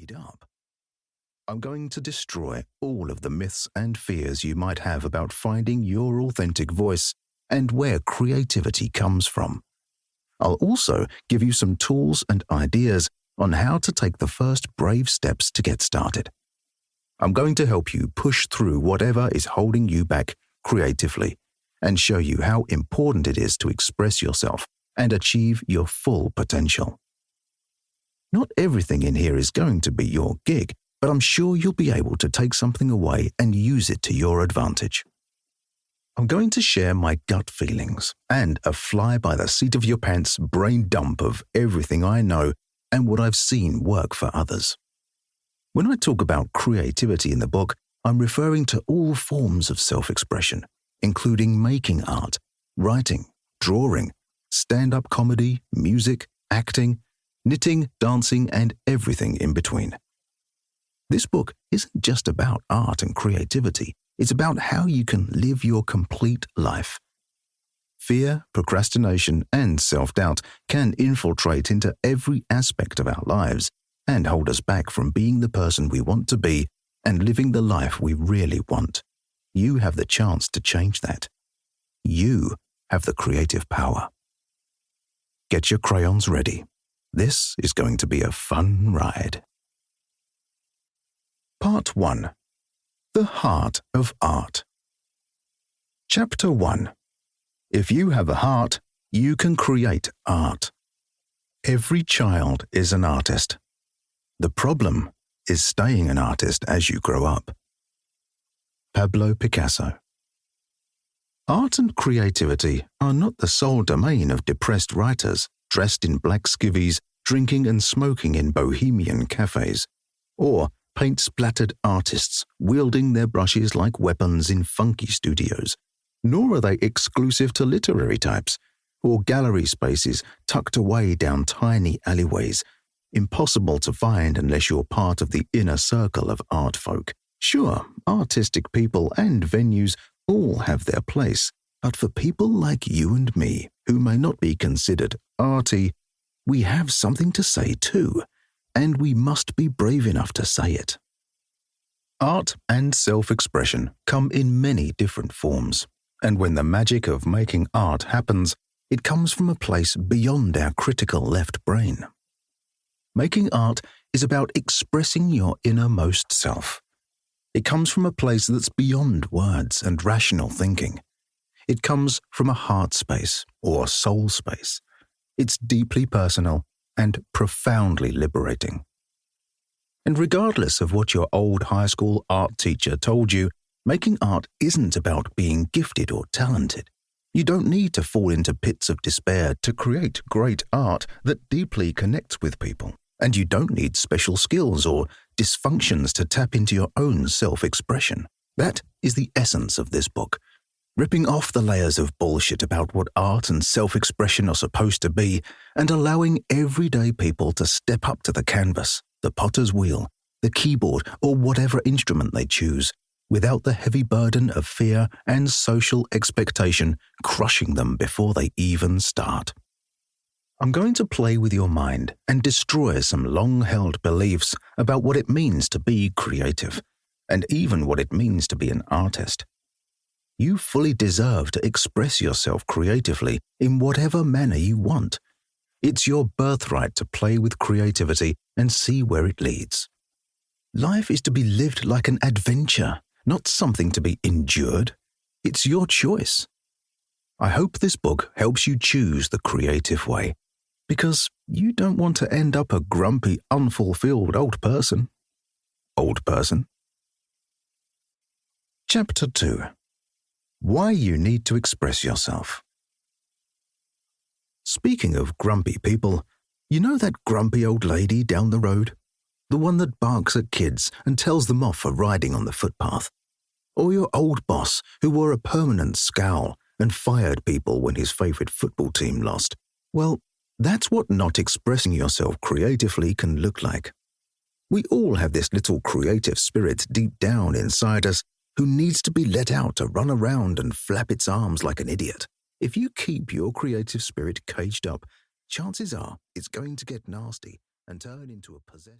speed up. I'm going to destroy all of the myths and fears you might have about finding your authentic voice and where creativity comes from. I'll also give you some tools and ideas on how to take the first brave steps to get started. I'm going to help you push through whatever is holding you back creatively and show you how important it is to express yourself and achieve your full potential. Not everything in here is going to be your gig, but I'm sure you'll be able to take something away and use it to your advantage. I'm going to share my gut feelings and a fly-by-the-seat-of-your-pants brain dump of everything I know and what I've seen work for others. When I talk about creativity in the book, I'm referring to all forms of self-expression, including making art, writing, drawing, stand-up comedy, music, acting, knitting, dancing, and everything in between. This book isn't just about art and creativity. It's about how you can live your complete life. Fear, procrastination, and self-doubt can infiltrate into every aspect of our lives and hold us back from being the person we want to be and living the life we really want. You have the chance to change that. You have the creative power. Get your crayons ready. This is going to be a fun ride. Part 1. The Heart of Art. Chapter 1. If you have a heart, you can create art. Every child is an artist. The problem is staying an artist as you grow up. Pablo Picasso. Art and creativity are not the sole domain of depressed writers dressed in black skivvies, drinking and smoking in bohemian cafes, or paint-splattered artists wielding their brushes like weapons in funky studios. Nor are they exclusive to literary types, or gallery spaces tucked away down tiny alleyways, impossible to find unless you're part of the inner circle of art folk. Sure, artistic people and venues all have their place, but for people like you and me, who may not be considered arty, we have something to say too, and we must be brave enough to say it. Art and self-expression come in many different forms, and when the magic of making art happens, it comes from a place beyond our critical left brain. Making art is about expressing your innermost self. It comes from a place that's beyond words and rational thinking. It comes from a heart space or soul space. It's deeply personal and profoundly liberating. And regardless of what your old high school art teacher told you, making art isn't about being gifted or talented. You don't need to fall into pits of despair to create great art that deeply connects with people. And you don't need special skills or dysfunctions to tap into your own self-expression. That is the essence of this book. Ripping off the layers of bullshit about what art and self-expression are supposed to be and allowing everyday people to step up to the canvas, the potter's wheel, the keyboard, or whatever instrument they choose, without the heavy burden of fear and social expectation crushing them before they even start. I'm going to play with your mind and destroy some long-held beliefs about what it means to be creative, and even what it means to be an artist. You fully deserve to express yourself creatively in whatever manner you want. It's your birthright to play with creativity and see where it leads. Life is to be lived like an adventure, not something to be endured. It's your choice. I hope this book helps you choose the creative way, because you don't want to end up a grumpy, unfulfilled old person. Old person. Chapter 2. Why you need to express yourself. Speaking of grumpy people, you know that grumpy old lady down the road? The one that barks at kids and tells them off for riding on the footpath? Or your old boss who wore a permanent scowl and fired people when his favorite football team lost? Well, that's what not expressing yourself creatively can look like. We all have this little creative spirit deep down inside us who needs to be let out to run around and flap its arms like an idiot. If you keep your creative spirit caged up, chances are it's going to get nasty and turn into a possessed...